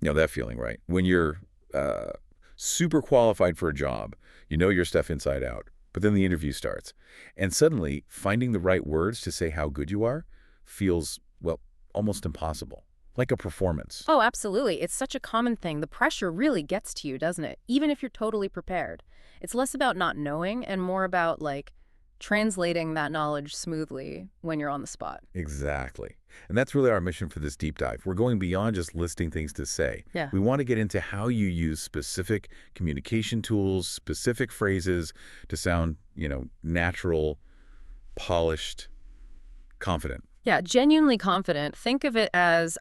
You know that feeling, right? When you're uh, super qualified for a job, you know your stuff inside out, but then the interview starts. And suddenly, finding the right words to say how good you are feels, well, almost impossible. Like a performance. Oh, absolutely. It's such a common thing. The pressure really gets to you, doesn't it? Even if you're totally prepared. It's less about not knowing and more about, like, translating that knowledge smoothly when you're on the spot. Exactly. And that's really our mission for this deep dive. We're going beyond just listing things to say. Yeah. We want to get into how you use specific communication tools, specific phrases to sound, natural, polished, confident. Yeah, genuinely confident. Think of it as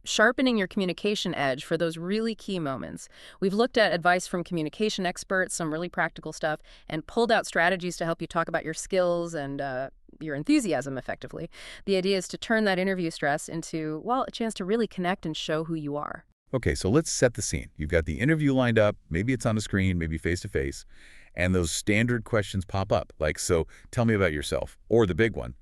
sharpening your communication edge for those really key moments. We've looked at advice from communication experts, some really practical stuff, and pulled out strategies to help you talk about your skills and your enthusiasm effectively. The idea is to turn that interview stress into, well, a chance to really connect and show who you are. Okay, so let's set the scene. You've got the interview lined up. Maybe it's on a screen, maybe face-to-face. And those standard questions pop up, like, so tell me about yourself. Or the big one,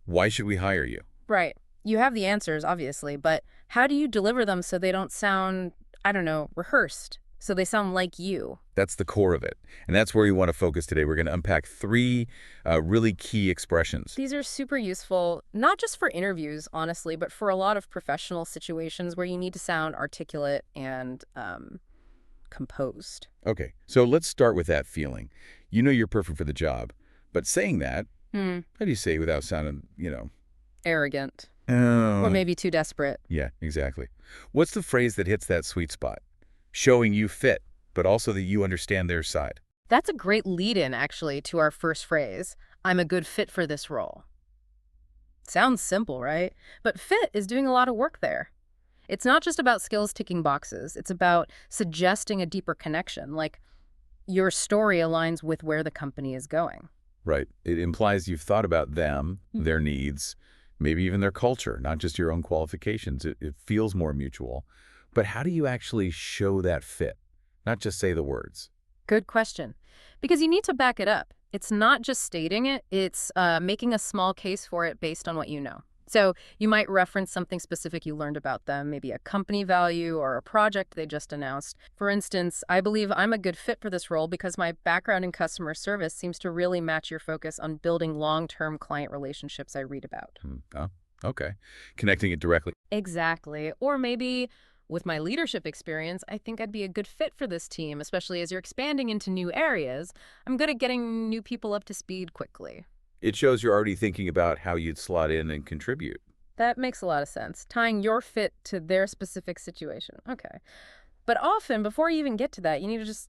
why should we hire you? Right. You have the answers, obviously, but how do you deliver them so they don't sound, I don't know, rehearsed? So they sound like you. That's the core of it. And that's where we want to focus today. We're going to unpack three really key expressions. These are super useful, not just for interviews, honestly, but for a lot of professional situations where you need to sound articulate and composed. Okay, so let's start with that feeling. You know you're perfect for the job, but saying that, Hmm. how do you say it without sounding. Arrogant. Or Oh, maybe too desperate. yeah, exactly. What's the phrase that hits that sweet spot? Showing you fit, but also that you understand their side. That's a great lead-in, actually, to our first phrase. I'm a good fit for this role. Sounds simple, right? But fit is doing a lot of work there. It's not just about skills ticking boxes. It's about suggesting a deeper connection, like your story aligns with where the company is going. Right. It implies you've thought about them, their needs, maybe even their culture, not just your own qualifications. It feels more mutual. But how do you actually show that fit? Not just say the words. Good question. Because you need to back it up. It's not just stating it, it's making a small case for it based on what you know. So you might reference something specific you learned about them, maybe a company value or a project they just announced. For instance, I believe I'm a good fit for this role because my background in customer service seems to really match your focus on building long-term client relationships I read about. Oh, okay. Connecting it directly. Exactly. Or maybe with my leadership experience, I think I'd be a good fit for this team, especially as you're expanding into new areas. I'm good at getting new people up to speed quickly. It shows you're already thinking about how you'd slot in and contribute. That makes a lot of sense, tying your fit to their specific situation. Okay. But often, before you even get to that, you need to just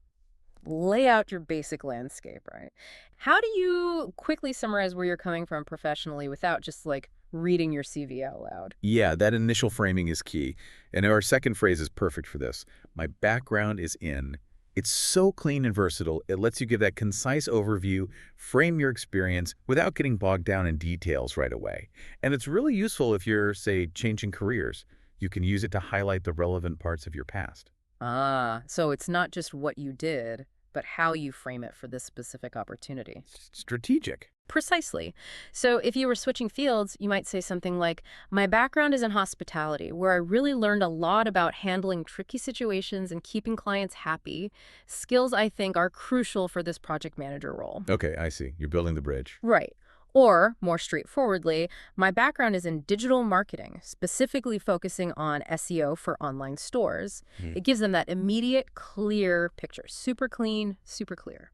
lay out your basic landscape, right? How do you quickly summarize where you're coming from professionally without just like reading your CV out loud? Yeah, that initial framing is key. And our second phrase is perfect for this. My background is in. It's so clean and versatile, it lets you give that concise overview, frame your experience without getting bogged down in details right away. And it's really useful if you're, say, changing careers. You can use it to highlight the relevant parts of your past. Ah, so it's not just what you did, but how you frame it for this specific opportunity. Strategic. Precisely. So if you were switching fields, you might say something like, my background is in hospitality, where I really learned a lot about handling tricky situations and keeping clients happy. Skills I think are crucial for this project manager role. Okay, I see. You're building the bridge. Right. Or, more straightforwardly, my background is in digital marketing, specifically focusing on SEO for online stores. Hmm. It gives them that immediate, clear picture. Super clean, super clear.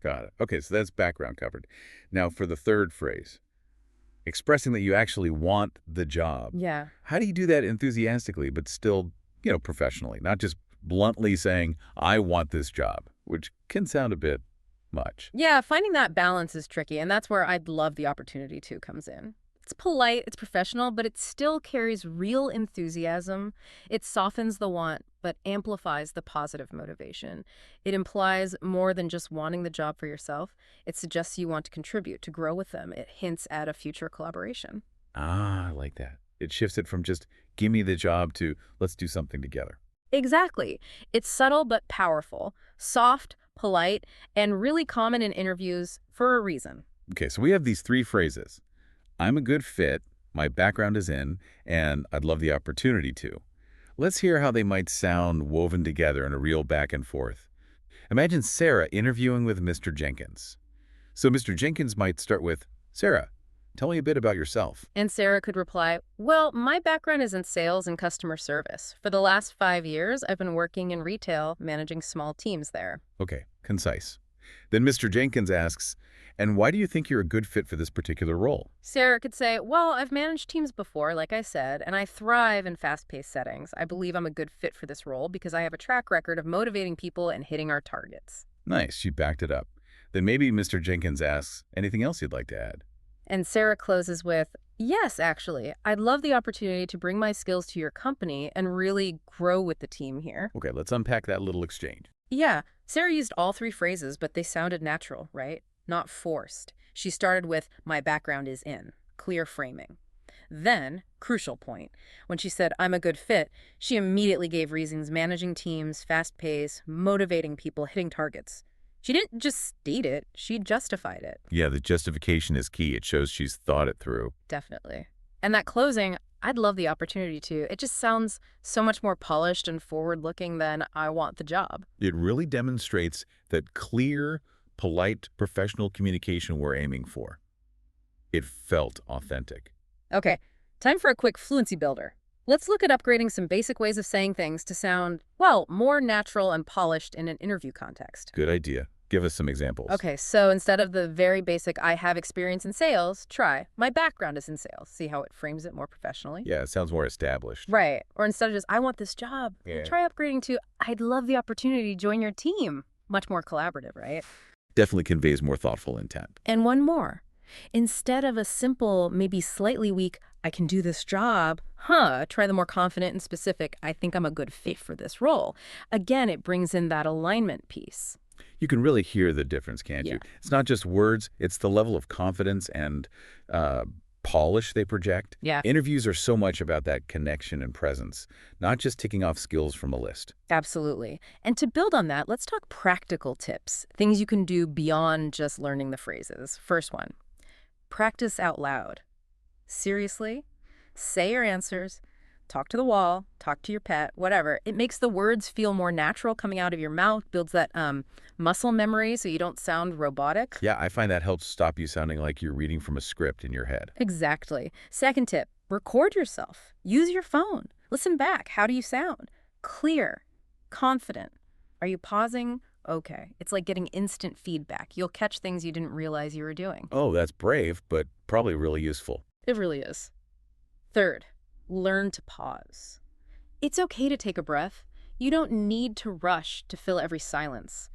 Got it. Okay, so that's background covered. Now for the third phrase, expressing that you actually want the job. Yeah. How do you do that enthusiastically, but still, professionally, not just bluntly saying, I want this job, which can sound a bit much. Yeah, finding that balance is tricky, and that's where I'd love the opportunity too comes in. It's polite, it's professional, but it still carries real enthusiasm. It softens the want, but amplifies the positive motivation. It implies more than just wanting the job for yourself. It suggests you want to contribute, to grow with them. It hints at a future collaboration. Ah, I like that. It shifts it from just, give me the job to, let's do something together. Exactly. It's subtle but powerful, soft, polite, and really common in interviews for a reason. Okay, so we have these three phrases. I'm a good fit, my background is in, and I'd love the opportunity to. Let's hear how they might sound woven together in a real back and forth. Imagine Sarah interviewing with Mr. Jenkins. So Mr. Jenkins might start with, Sarah, tell me a bit about yourself. And Sarah could reply, well, my background is in sales and customer service. For the last 5 years, I've been working in retail, managing small teams there. Okay, concise. Then Mr. Jenkins asks, and why do you think you're a good fit for this particular role? Sarah could say, well, I've managed teams before, like I said, and I thrive in fast-paced settings. I believe I'm a good fit for this role because I have a track record of motivating people and hitting our targets. Nice, she backed it up. Then maybe Mr. Jenkins asks, anything else you'd like to add? And Sarah closes with, yes, actually, I'd love the opportunity to bring my skills to your company and really grow with the team here. Okay, let's unpack that little exchange. Yeah, Sarah used all three phrases, but they sounded natural, right? Not forced. She started with, my background is in, clear framing. Then, crucial point, when she said, I'm a good fit, she immediately gave reasons: managing teams, fast pace, motivating people, hitting targets. She didn't just state it, she justified it. Yeah, the justification is key. It shows she's thought it through. Definitely. And that closing, I'd love the opportunity to. It just sounds so much more polished and forward-looking than I want the job. It really demonstrates that clear, polite, professional communication we're aiming for. It felt authentic. Okay, time for a quick fluency builder. Let's look at upgrading some basic ways of saying things to sound, well, more natural and polished in an interview context. Good idea. Give us some examples. Okay, so instead of the very basic, I have experience in sales, try, my background is in sales. See how it frames it more professionally? Yeah, it sounds more established. Right. Or instead of just, I want this job, try upgrading to, I'd love the opportunity to join your team. Much more collaborative, right? Definitely conveys more thoughtful intent. And one more. Instead of a simple, maybe slightly weak, I can do this job, try the more confident and specific, I think I'm a good fit for this role. Again, it brings in that alignment piece. You can really hear the difference, can't you? It's not just words, it's the level of confidence and polish they project. Yeah. Interviews are so much about that connection and presence, not just ticking off skills from a list. Absolutely. And to build on that, let's talk practical tips, things you can do beyond just learning the phrases. First one, practice out loud. Seriously, say your answers, talk to the wall, talk to your pet, whatever. It makes the words feel more natural coming out of your mouth, builds that muscle memory so you don't sound robotic. Yeah, I find that helps stop you sounding like you're reading from a script in your head. Exactly. Second tip, record yourself. Use your phone. Listen back. How do you sound? Clear, confident. Are you pausing? Okay. It's like getting instant feedback. You'll catch things you didn't realize you were doing. Oh, that's brave, but probably really useful. It really is. Third, learn to pause. It's okay to take a breath. You don't need to rush to fill every silence.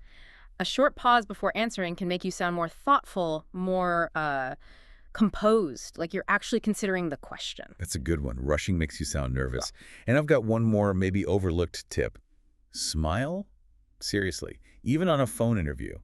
A short pause before answering can make you sound more thoughtful, more composed, like you're actually considering the question. That's a good one. Rushing makes you sound nervous. And I've got one more maybe overlooked tip. Smile? Seriously, even on a phone interview,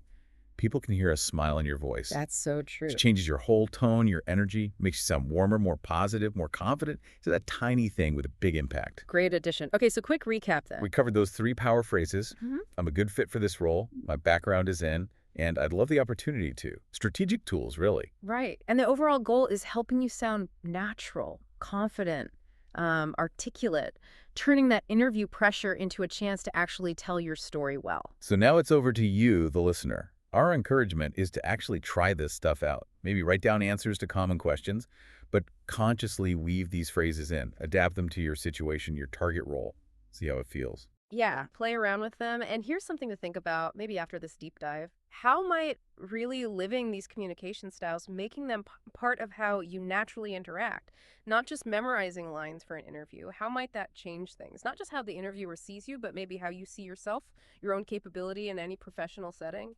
people can hear a smile in your voice. That's so true. It changes your whole tone, your energy, makes you sound warmer, more positive, more confident. It's that tiny thing with a big impact. Great addition. Okay, so quick recap then. We covered those 3 power phrases. I'm a good fit for this role. My background is in, and I'd love the opportunity to. Strategic tools, really. Right. And the overall goal is helping you sound natural, confident, articulate, turning that interview pressure into a chance to actually tell your story well. So now it's over to you, the listener. Our encouragement is to actually try this stuff out. Maybe write down answers to common questions, but consciously weave these phrases in. Adapt them to your situation, your target role. See how it feels. Yeah, play around with them. And here's something to think about, maybe after this deep dive. How might really living these communication styles, making them part of how you naturally interact, not just memorizing lines for an interview, how might that change things? Not just how the interviewer sees you, but maybe how you see yourself, your own capability in any professional setting.